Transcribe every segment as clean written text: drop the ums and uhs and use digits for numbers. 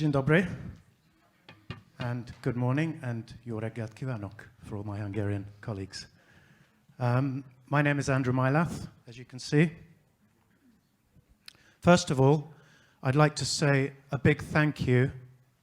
Dzień dobry, and good morning, and jó reggelt kívánok for all my Hungarian colleagues. My name is Andrew Mylath, as you can see. First of all, I'd like to say a big thank you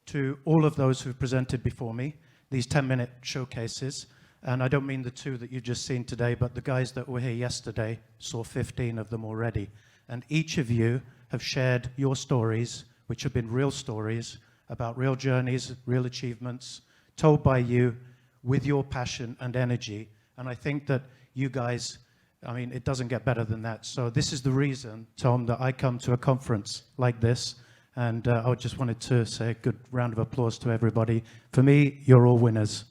to all of those who've presented before me, these 10-minute showcases. And I don't mean the two that you've just seen today, but the guys that were here yesterday, saw 15 of them already. And each of you have shared your stories, which have been real stories about real journeys, real achievements, told by you with your passion and energy. And I think that you guys, I mean, it doesn't get better than that. So this is the reason, Tom, that I come to a conference like this. And I just wanted to say a good round of applause to everybody. For me, you're all winners.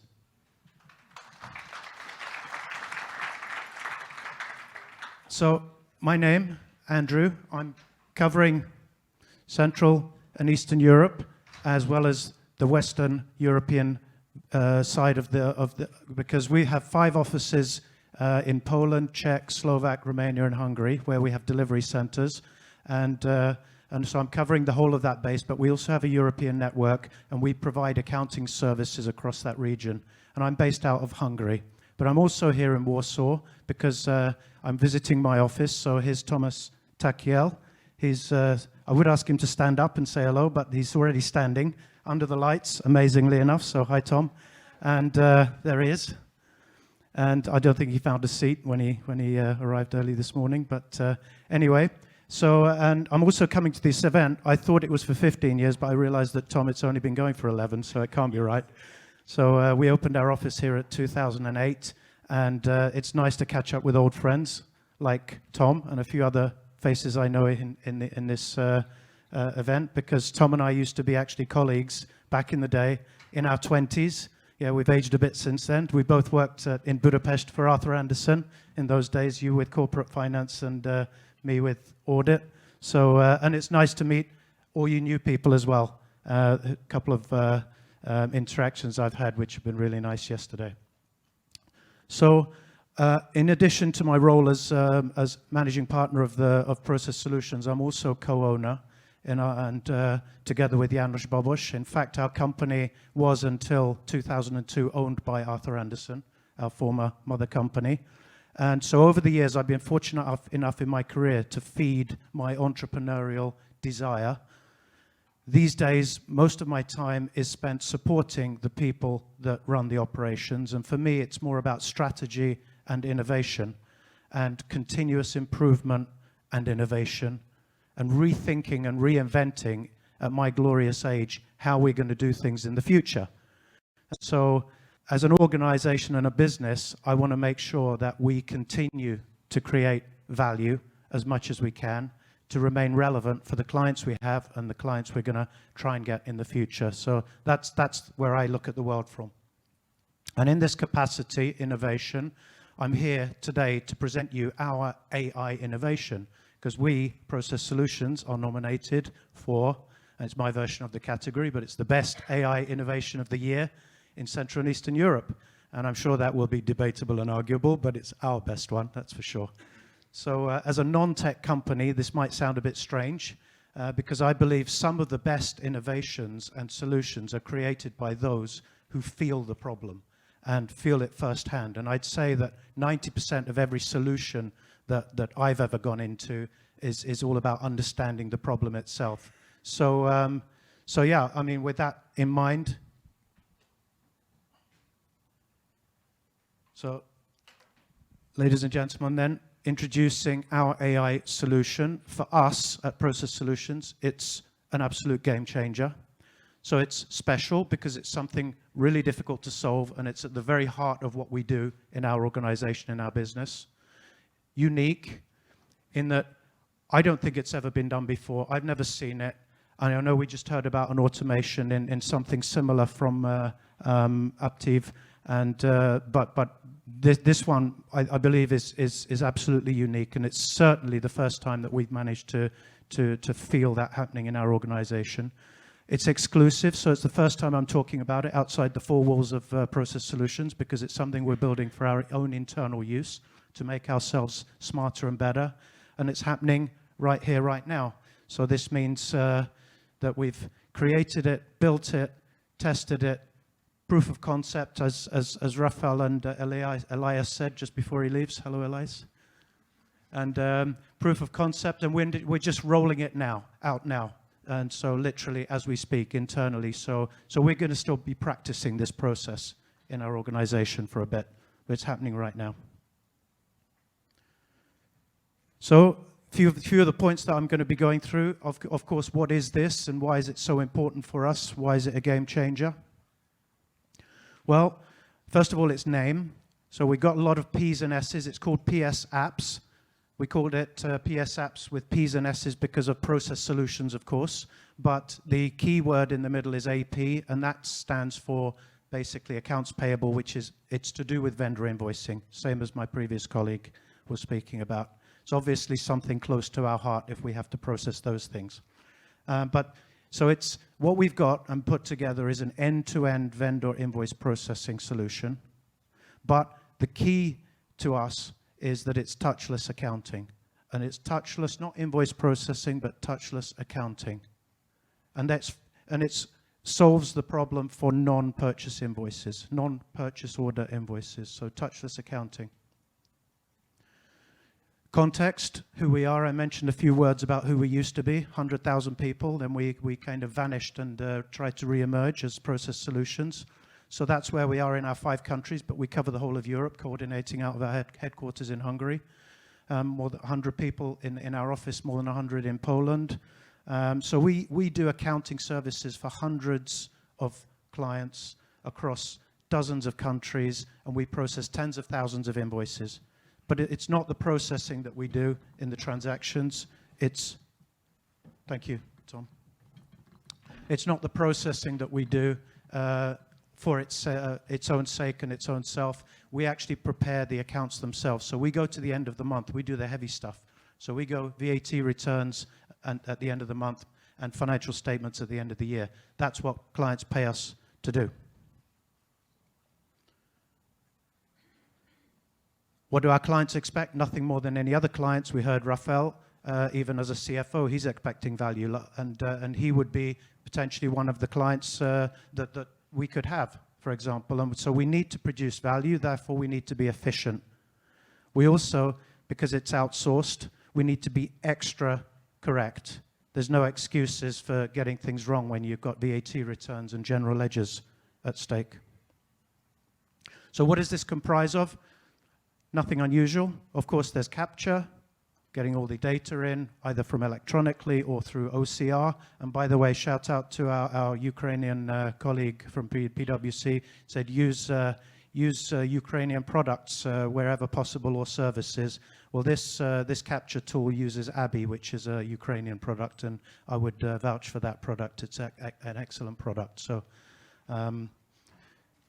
So my name, Andrew, I'm covering Central and Eastern Europe, as well as the Western European side of the, because we have 5 offices in Poland, Czech, Slovak, Romania, and Hungary, where we have delivery centers. And so I'm covering the whole of that base, but we also have a European network, and we provide accounting services across that region. And I'm based out of Hungary. But I'm also here in Warsaw because I'm visiting my office. So here's Thomas Takiel. He's, I would ask him to stand up and say hello, but he's already standing under the lights, amazingly enough. So hi, Tom. And there he is. And I don't think he found a seat when he arrived early this morning. But anyway, so, and I'm also coming to this event. I thought it was for 15 years, but I realized that, Tom, it's only been going for 11, so it can't be right. So we opened our office here at 2008, and it's nice to catch up with old friends like Tom and a few other faces I know in this event, because Tom and I used to be actually colleagues back in the day in our 20s. Yeah, we've aged a bit since then. We both worked in Budapest for Arthur Andersen in those days, you with corporate finance and me with audit. So, and it's nice to meet all you new people as well. A couple of interactions I've had, which have been really nice yesterday. So, in addition to my role as managing partner of Process Solutions, I'm also co-owner, and together with Janusz Bobosz. In fact, our company was until 2002 owned by Arthur Andersen, our former mother company. And so over the years, I've been fortunate enough in my career to feed my entrepreneurial desire. These days, most of my time is spent supporting the people that run the operations. And for me, it's more about strategy and innovation and continuous improvement and innovation and rethinking and reinventing at my glorious age how we're going to do things in the future. So as an organization and a business, I want to make sure that we continue to create value as much as we can, to remain relevant for the clients we have and the clients we're going to try and get in the future. So that's where I look at the world from. And in this capacity, innovation, I'm here today to present you our AI innovation, because we, Process Solutions, are nominated for, and it's my version of the category, but it's the best AI innovation of the year in Central and Eastern Europe. And I'm sure that will be debatable and arguable, but it's our best one, that's for sure. So as a non-tech company, this might sound a bit strange, because I believe some of the best innovations and solutions are created by those who feel the problem and feel it firsthand. And I'd say that 90% of every solution that I've ever gone into is all about understanding the problem itself. So, so yeah, I mean, with that in mind, so ladies and gentlemen, then, introducing our AI solution. For us at Process Solutions, it's an absolute game changer. So it's special because it's something really difficult to solve, and it's at the very heart of what we do in our organization, in our business. Unique in that I don't think it's ever been done before. I've never seen it. I know we just heard about an automation in something similar from Aptiv, and but this one, I believe, is absolutely unique, and it's certainly the first time that we've managed to feel that happening in our organization. It's exclusive, so it's the first time I'm talking about it outside the 4 walls of Process Solutions, because it's something we're building for our own internal use to make ourselves smarter and better, and it's happening right here, right now. So this means that we've created it, built it, tested it, proof of concept, as Rafael and Elias said just before he leaves. Hello, Elias. And proof of concept, and we're just rolling it out now. And so literally as we speak internally. So we're going to still be practicing this process in our organization for a bit, but it's happening right now. So few of the points that I'm going to be going through. Of course, what is this and why is it so important for us? Why is it a game changer? Well, first of all, its name. So we got a lot of P's and S's. It's called PS Apps. We called it PS Apps with P's and S's because of process solutions, of course. But the key word in the middle is AP, and that stands for basically accounts payable, which is, it's to do with vendor invoicing, same as my previous colleague was speaking about. It's obviously something close to our heart if we have to process those things. So it's what we've got and put together is an end-to-end vendor invoice processing solution. But the key to us is that it's touchless accounting. And it's touchless, not invoice processing, but touchless accounting. And it solves the problem for non-purchase invoices, non-purchase order invoices, so touchless accounting. Context, who we are. I mentioned a few words about who we used to be, 100,000 people, then we kind of vanished and tried to re-emerge as process solutions. So that's where we are in our 5 countries, but we cover the whole of Europe, coordinating out of our headquarters in Hungary. More than 100 people in our office, more than 100 in Poland. So we do accounting services for hundreds of clients across dozens of countries, and we process tens of thousands of invoices. But it's not the processing that we do in the transactions. Thank you, Tom. It's not the processing that we do for its own sake and its own self. We actually prepare the accounts themselves. So we go to the end of the month. We do the heavy stuff. So we go VAT returns at the end of the month and financial statements at the end of the year. That's what clients pay us to do. What do our clients expect? Nothing more than any other clients. We heard Rafael, even as a CFO, he's expecting value, and he would be potentially one of the clients that we could have, for example. And so we need to produce value, therefore we need to be efficient. We also, because it's outsourced, we need to be extra correct. There's no excuses for getting things wrong when you've got VAT returns and general ledgers at stake. So what does this comprise of? Nothing unusual. Of course, there's capture, getting all the data in, either from electronically or through OCR. And by the way, shout out to our Ukrainian colleague from PwC, said use Ukrainian products wherever possible or services. Well, this capture tool uses Abby, which is a Ukrainian product, and I would vouch for that product. It's an excellent product. So.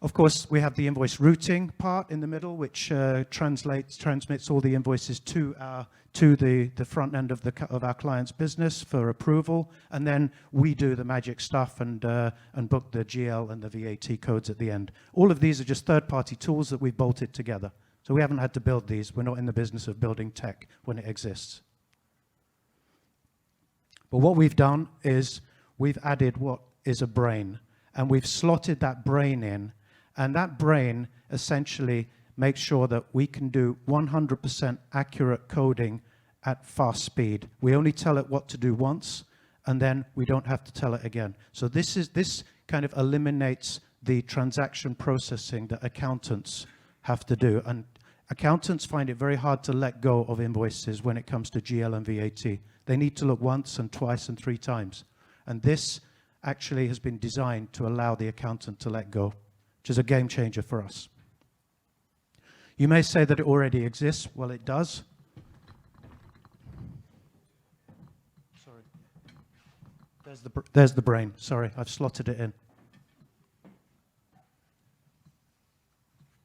Of course, we have the invoice routing part in the middle, which transmits all the invoices to the front end of our client's business for approval, and then we do the magic stuff and book the GL and the VAT codes at the end. All of these are just third-party tools that we've bolted together. So we haven't had to build these. We're not in the business of building tech when it exists. But what we've done is we've added what is a brain, and we've slotted that brain in. And that brain essentially makes sure that we can do 100% accurate coding at fast speed. We only tell it what to do once, and then we don't have to tell it again. So this kind of eliminates the transaction processing that accountants have to do. And accountants find it very hard to let go of invoices when it comes to GL and VAT. They need to look once and twice and 3 times. And this actually has been designed to allow the accountant to let go, which is a game changer for us. You may say that it already exists. Well, it does. Sorry. There's the brain. Sorry, I've slotted it in.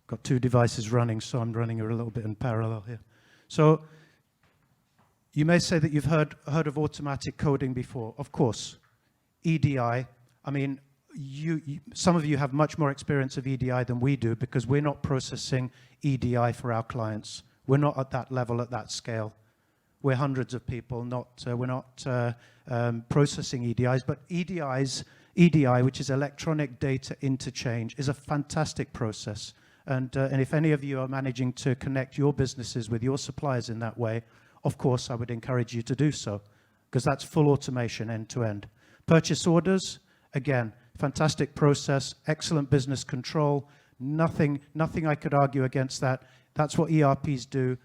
Got 2 devices running, so I'm running a little bit in parallel here. So you may say that you've heard of automatic coding before. Of course. EDI, I mean, some of you have much more experience of EDI than we do because we're not processing EDI for our clients. We're not at that level, at that scale. we're hundreds of people, we're not processing EDIs, but EDI, which is electronic data interchange, is a fantastic process. And if any of you are managing to connect your businesses with your suppliers in that way, of course, I would encourage you to do so, because that's full automation end to end. Purchase orders, again, fantastic process, excellent business control, nothing I could argue against that. That's what ERPs do.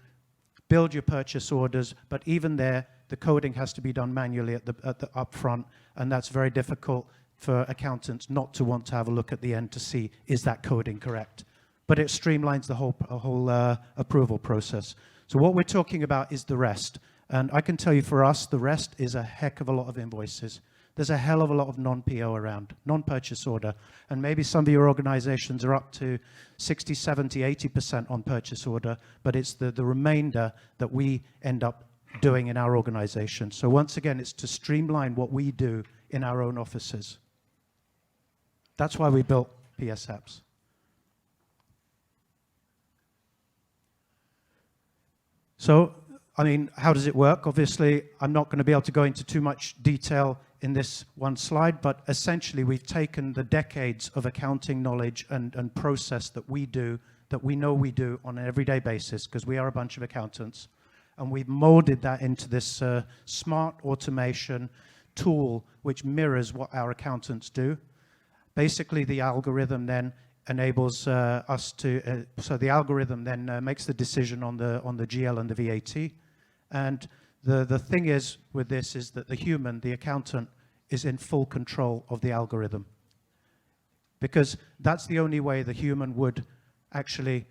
Build your purchase orders, but even there, the coding has to be done manually at the upfront, and that's very difficult for accountants not to want to have a look at the end to see, is that coding correct? But it streamlines the whole approval process. So what we're talking about is the rest. And I can tell you for us, the rest is a heck of a lot of invoices. There's a hell of a lot of non-PO around, non-purchase order. And maybe some of your organizations are up to 60, 70, 80% on purchase order, but it's the remainder that we end up doing in our organization. So once again, it's to streamline what we do in our own offices. That's why we built PS Apps. So, I mean, how does it work? Obviously, I'm not going to be able to go into too much detail in this one slide, but essentially we've taken the decades of accounting knowledge and process that we do, that we know we do on an everyday basis, because we are a bunch of accountants, and we've molded that into this smart automation tool which mirrors what our accountants do. Basically, the algorithm then enables us to, so the algorithm then makes the decision on the GL and the VAT. And the thing is with this is that the human, the accountant, is in full control of the algorithm. Because that's the only way the human would actually,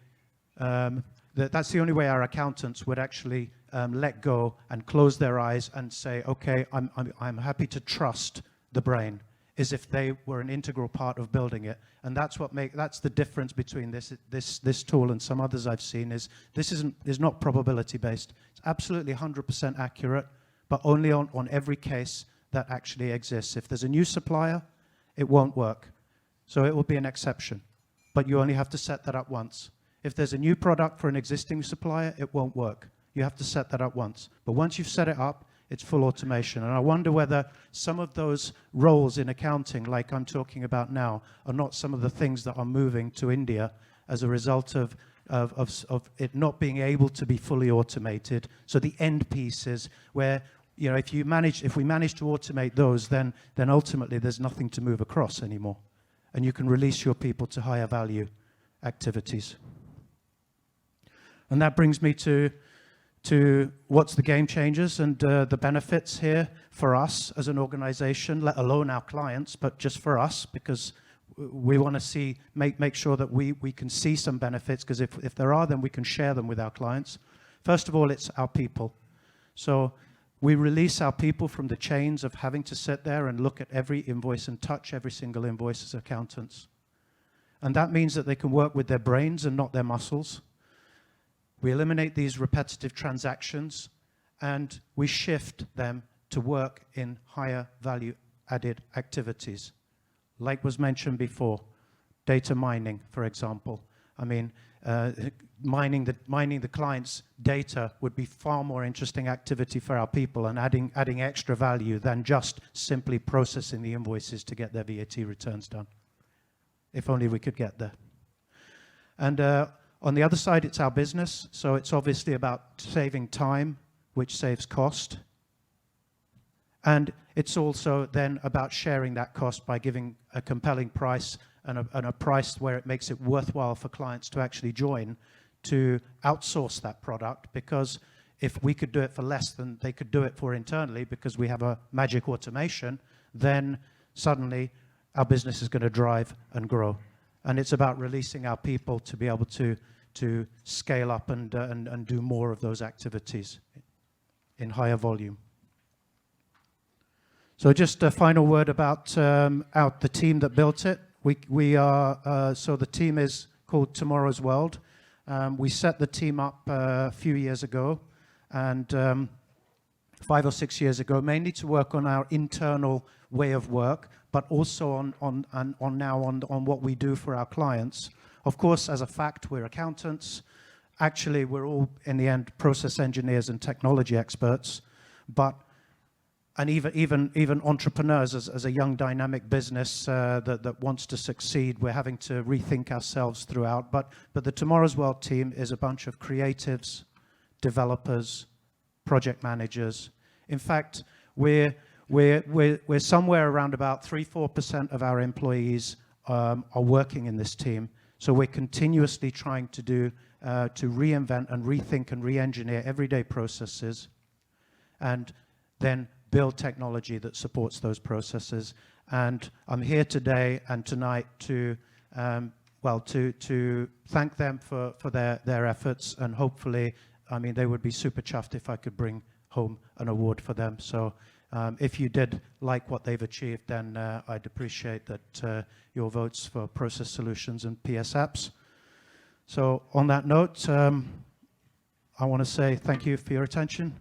that's the only way our accountants would actually let go and close their eyes and say, okay, I'm happy to trust the brain, is if they were an integral part of building it. And that's that's the difference between this tool and some others I've seen, is this is not probability based. It's absolutely 100% accurate, but only on every case that actually exists. If there's a new supplier, it won't work. So it will be an exception, but you only have to set that up once. If there's a new product for an existing supplier, it won't work. You have to set that up once. But once you've set it up, it's full automation. And I wonder whether some of those roles in accounting, like I'm talking about now, are not some of the things that are moving to India as a result of it not being able to be fully automated. So the end pieces where, you know, if we manage to automate those, then ultimately there's nothing to move across anymore. And you can release your people to higher value activities. And that brings me to what's the game changers and the benefits here for us as an organization, let alone our clients, but just for us, because we want to make sure that we can see some benefits, because if there are, then we can share them with our clients. First of all, it's our people. So we release our people from the chains of having to sit there and look at every invoice and touch every single invoice as accountants. And that means that they can work with their brains and not their muscles. We eliminate these repetitive transactions, and we shift them to work in higher value added activities. Like was mentioned before, data mining, for example. I mean, mining the client's data would be far more interesting activity for our people, and adding extra value than just simply processing the invoices to get their VAT returns done. If only we could get there. And on the other side, it's our business, so it's obviously about saving time, which saves cost. And it's also then about sharing that cost by giving a compelling price and a price where it makes it worthwhile for clients to actually join to outsource that product, because if we could do it for less than they could do it for internally because we have a magic automation, then suddenly our business is going to drive and grow. And it's about releasing our people to be able to scale up and do more of those activities in higher volume. So just a final word about the team that built it. So the team is called Tomorrow's World. We set the team up a few years ago, and 5 or 6 years ago, mainly to work on our internal way of work, but also on what we do for our clients. Of course, as a fact, we're accountants, actually we're all, in the end, process engineers and technology experts, and even entrepreneurs as a young dynamic business that wants to succeed, we're having to rethink ourselves throughout. But the Tomorrow's World team is a bunch of creatives, developers, project managers. In fact, we're somewhere around about 3-4% of our employees are working in this team. So we're continuously trying to reinvent and rethink and re-engineer everyday processes, and then build technology that supports those processes. And I'm here today and tonight to thank them for their efforts, and hopefully, I mean, they would be super chuffed if I could bring home an award for them. So if you did like what they've achieved, then I'd appreciate that your votes for Process Solutions and PS Apps. So on that note, I want to say thank you for your attention.